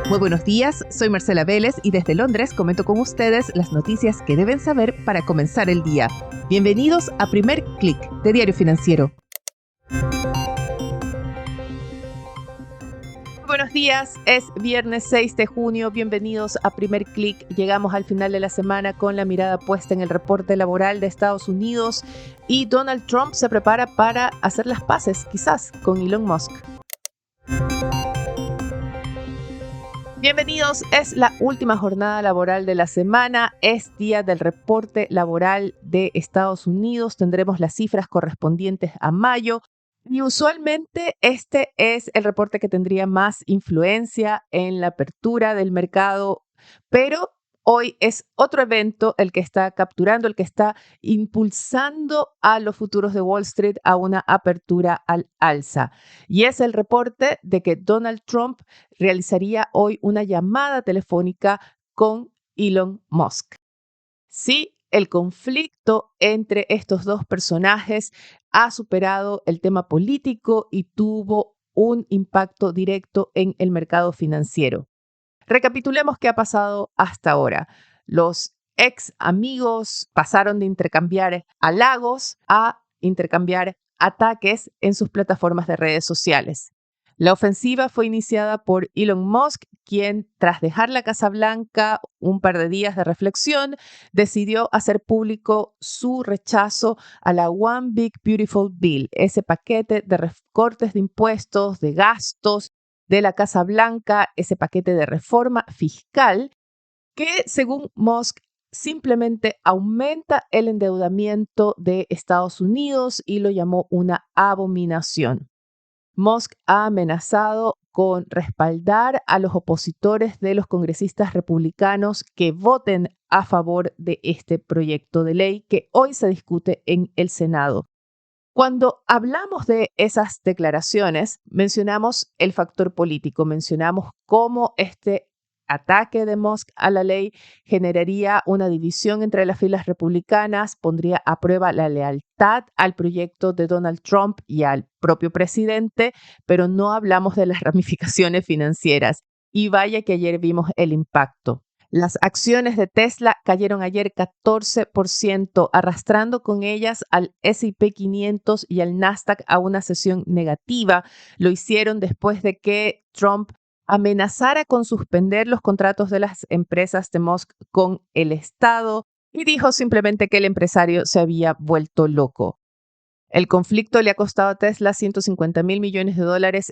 Muy buenos días, soy Marcela Vélez y desde Londres comento con ustedes las noticias que deben saber para comenzar el día. Bienvenidos a Primer Click de Diario Financiero. Buenos días, es viernes 6 de junio, bienvenidos a Primer Click. Llegamos al final de la semana con la mirada puesta en el reporte laboral de Estados Unidos y Donald Trump se prepara para hacer las paces, quizás, con Elon Musk. Bienvenidos, es la última jornada laboral de la semana, es día del reporte laboral de Estados Unidos, tendremos las cifras correspondientes a mayo y usualmente este es el reporte que tendría más influencia en la apertura del mercado, pero hoy es otro evento el que está capturando, el que está impulsando a los futuros de Wall Street a una apertura al alza. Y es el reporte de que Donald Trump realizaría hoy una llamada telefónica con Elon Musk. Sí, el conflicto entre estos dos personajes ha superado el tema político y tuvo un impacto directo en el mercado financiero. Recapitulemos qué ha pasado hasta ahora. Los ex amigos pasaron de intercambiar halagos a intercambiar ataques en sus plataformas de redes sociales. La ofensiva fue iniciada por Elon Musk, quien, tras dejar la Casa Blanca un par de días de reflexión, decidió hacer público su rechazo a la One Big Beautiful Bill, ese paquete de recortes de impuestos, de gastos de la Casa Blanca, ese paquete de reforma fiscal que, según Musk, simplemente aumenta el endeudamiento de Estados Unidos y lo llamó una abominación. Musk ha amenazado con respaldar a los opositores de los congresistas republicanos que voten a favor de este proyecto de ley que hoy se discute en el Senado. Cuando hablamos de esas declaraciones, mencionamos el factor político, mencionamos cómo este ataque de Musk a la ley generaría una división entre las filas republicanas, pondría a prueba la lealtad al proyecto de Donald Trump y al propio presidente, pero no hablamos de las ramificaciones financieras. Y vaya que ayer vimos el impacto. Las acciones de Tesla cayeron ayer 14%, arrastrando con ellas al S&P 500 y al Nasdaq a una sesión negativa. Lo hicieron después de que Trump amenazara con suspender los contratos de las empresas de Musk con el Estado y dijo simplemente que el empresario se había vuelto loco. El conflicto le ha costado a Tesla $150 mil millones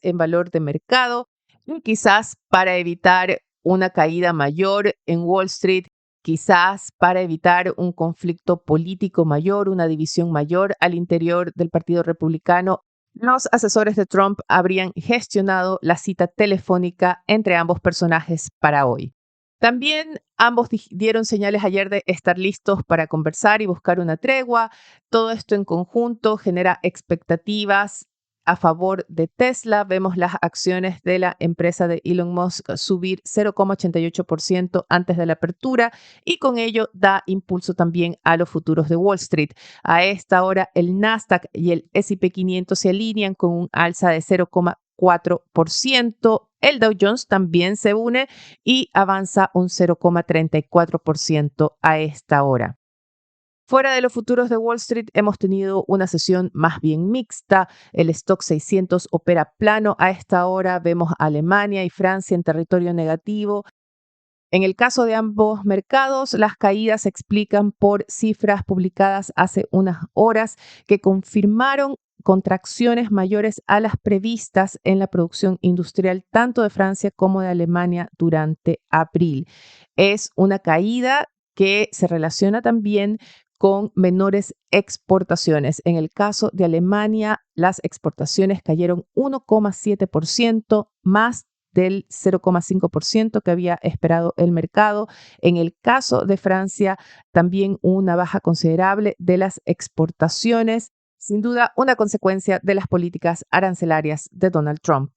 en valor de mercado y quizás para evitar una caída mayor en Wall Street, quizás para evitar un conflicto político mayor, una división mayor al interior del Partido Republicano, los asesores de Trump habrían gestionado la cita telefónica entre ambos personajes para hoy. También ambos dieron señales ayer de estar listos para conversar y buscar una tregua. Todo esto en conjunto genera expectativas a favor de Tesla. Vemos las acciones de la empresa de Elon Musk subir 0,88% antes de la apertura y con ello da impulso también a los futuros de Wall Street. A esta hora el Nasdaq y el S&P 500 se alinean con un alza de 0,4%. El Dow Jones también se une y avanza un 0,34% a esta hora. Fuera de los futuros de Wall Street, hemos tenido una sesión más bien mixta. El Stock 600 opera plano a esta hora. Vemos a Alemania y Francia en territorio negativo. En el caso de ambos mercados, las caídas se explican por cifras publicadas hace unas horas que confirmaron contracciones mayores a las previstas en la producción industrial tanto de Francia como de Alemania durante abril. Es una caída que se relaciona también con menores exportaciones. En el caso de Alemania, las exportaciones cayeron 1,7%, más del 0,5% que había esperado el mercado. En el caso de Francia, también una baja considerable de las exportaciones, sin duda una consecuencia de las políticas arancelarias de Donald Trump.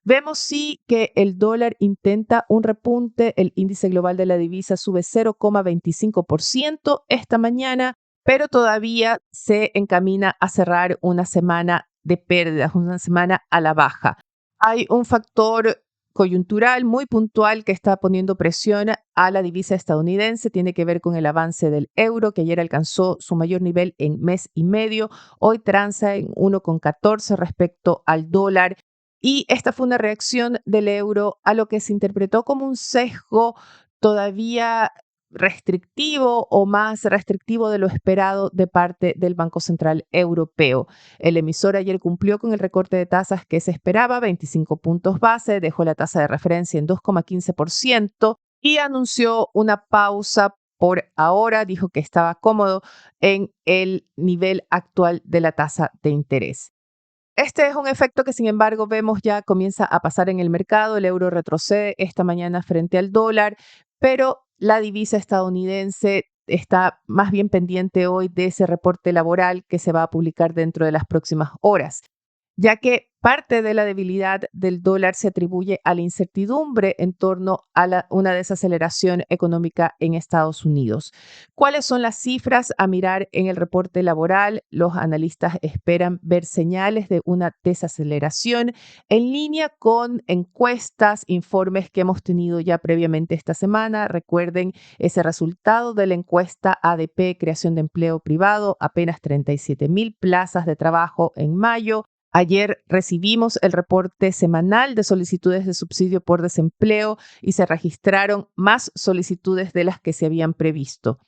Vemos sí que el dólar intenta un repunte, el índice global de la divisa sube 0,25% esta mañana, pero todavía se encamina a cerrar una semana de pérdidas, una semana a la baja. Hay un factor coyuntural, muy puntual, que está poniendo presión a la divisa estadounidense. Tiene que ver con el avance del euro, que ayer alcanzó su mayor nivel en mes y medio. Hoy transa en 1,14 respecto al dólar. Y esta fue una reacción del euro a lo que se interpretó como un sesgo todavía restrictivo o más restrictivo de lo esperado de parte del Banco Central Europeo. El emisor ayer cumplió con el recorte de tasas que se esperaba, 25 puntos base, dejó la tasa de referencia en 2,15% y anunció una pausa por ahora. Dijo que estaba cómodo en el nivel actual de la tasa de interés. Este es un efecto que, sin embargo, vemos ya comienza a pasar en el mercado. El euro retrocede esta mañana frente al dólar, pero la divisa estadounidense está más bien pendiente hoy de ese reporte laboral que se va a publicar dentro de las próximas horas, ya que parte de la debilidad del dólar se atribuye a la incertidumbre en torno a una desaceleración económica en Estados Unidos. ¿Cuáles son las cifras a mirar en el reporte laboral? Los analistas esperan ver señales de una desaceleración en línea con encuestas, informes que hemos tenido ya previamente esta semana. Recuerden ese resultado de la encuesta ADP, creación de empleo privado, apenas 37,000 plazas de trabajo en mayo. Ayer recibimos el reporte semanal de solicitudes de subsidio por desempleo y se registraron más solicitudes de las que se habían previsto.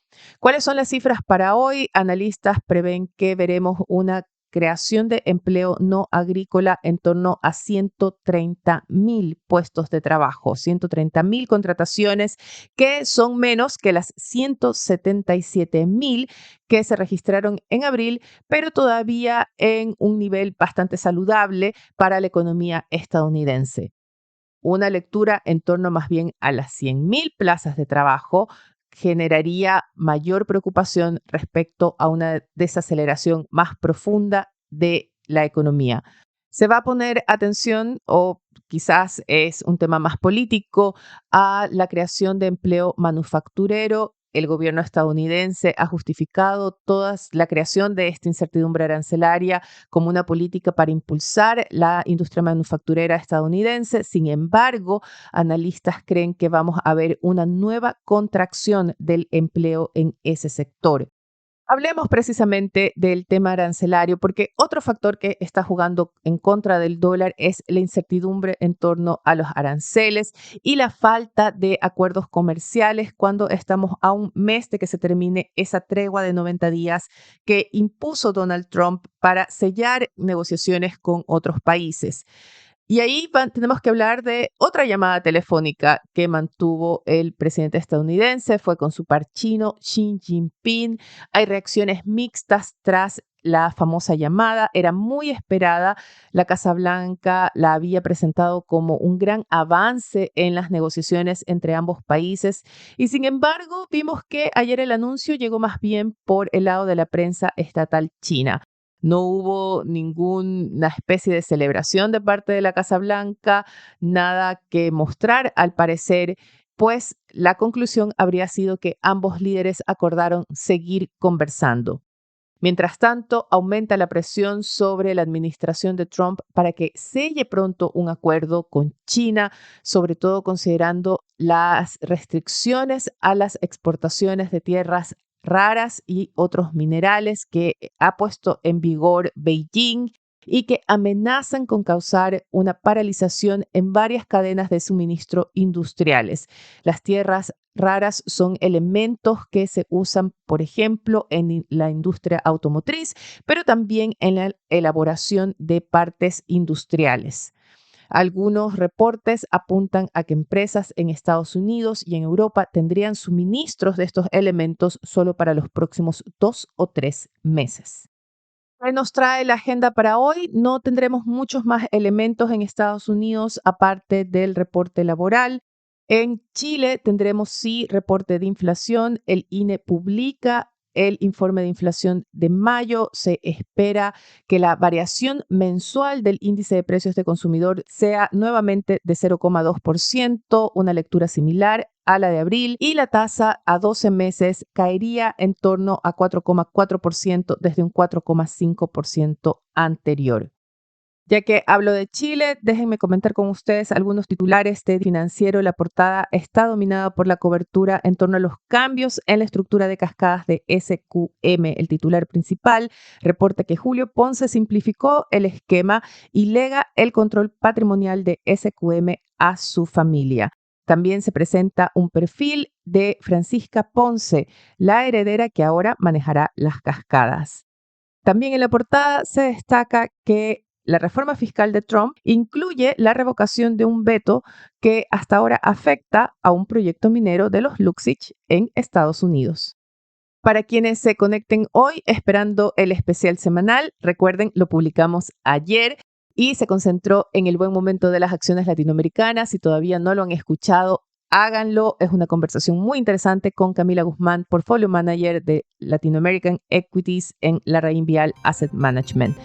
¿Cuáles son las cifras para hoy? Analistas prevén que veremos una creación de empleo no agrícola en torno a 130,000 puestos de trabajo, 130,000 contrataciones, que son menos que las 177,000 que se registraron en abril, pero todavía en un nivel bastante saludable para la economía estadounidense. Una lectura en torno más bien a las 100,000 plazas de trabajo generaría mayor preocupación respecto a una desaceleración más profunda de la economía. Se va a poner atención, o quizás es un tema más político, a la creación de empleo manufacturero. El gobierno estadounidense ha justificado toda la creación de esta incertidumbre arancelaria como una política para impulsar la industria manufacturera estadounidense. Sin embargo, analistas creen que vamos a ver una nueva contracción del empleo en ese sector. Hablemos precisamente del tema arancelario, porque otro factor que está jugando en contra del dólar es la incertidumbre en torno a los aranceles y la falta de acuerdos comerciales cuando estamos a un mes de que se termine esa tregua de 90 días que impuso Donald Trump para sellar negociaciones con otros países. Y ahí tenemos que hablar de otra llamada telefónica que mantuvo el presidente estadounidense, fue con su par chino Xi Jinping. Hay reacciones mixtas tras la famosa llamada, era muy esperada. La Casa Blanca la había presentado como un gran avance en las negociaciones entre ambos países y sin embargo vimos que ayer el anuncio llegó más bien por el lado de la prensa estatal china. No hubo ninguna especie de celebración de parte de la Casa Blanca, nada que mostrar al parecer, pues la conclusión habría sido que ambos líderes acordaron seguir conversando. Mientras tanto, aumenta la presión sobre la administración de Trump para que selle pronto un acuerdo con China, sobre todo considerando las restricciones a las exportaciones de tierras raras y otros minerales que ha puesto en vigor Beijing y que amenazan con causar una paralización en varias cadenas de suministro industriales. Las tierras raras son elementos que se usan, por ejemplo, en la industria automotriz, pero también en la elaboración de partes industriales. Algunos reportes apuntan a que empresas en Estados Unidos y en Europa tendrían suministros de estos elementos solo para los próximos 2 o 3 meses. ¿Qué nos trae la agenda para hoy? No tendremos muchos más elementos en Estados Unidos aparte del reporte laboral. En Chile tendremos sí reporte de inflación. El INE publica el informe de inflación de mayo. Se espera que la variación mensual del índice de precios de consumidor sea nuevamente de 0,2%, una lectura similar a la de abril, y la tasa a 12 meses caería en torno a 4,4% desde un 4,5% anterior. Ya que hablo de Chile, déjenme comentar con ustedes algunos titulares de Financiero. La portada está dominada por la cobertura en torno a los cambios en la estructura de cascadas de SQM. El titular principal reporta que Julio Ponce simplificó el esquema y lega el control patrimonial de SQM a su familia. También se presenta un perfil de Francisca Ponce, la heredera que ahora manejará las cascadas. También en la portada se destaca que la reforma fiscal de Trump incluye la revocación de un veto que hasta ahora afecta a un proyecto minero de los Luxich en Estados Unidos. Para quienes se conecten hoy esperando el especial semanal, recuerden, lo publicamos ayer y se concentró en el buen momento de las acciones latinoamericanas. Si todavía no lo han escuchado, háganlo. Es una conversación muy interesante con Camila Guzmán, Portfolio Manager de Latin American Equities en La Raín Vial Asset Management.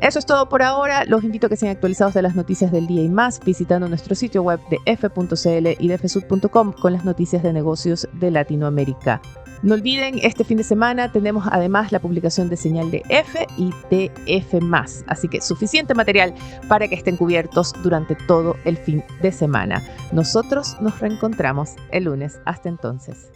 Eso es todo por ahora. Los invito a que sean actualizados de las noticias del día y más visitando nuestro sitio web de f.cl y de fsud.com con las noticias de negocios de Latinoamérica. No olviden, este fin de semana tenemos además la publicación de Señal de F y de F+, así que suficiente material para que estén cubiertos durante todo el fin de semana. Nosotros nos reencontramos el lunes. Hasta entonces.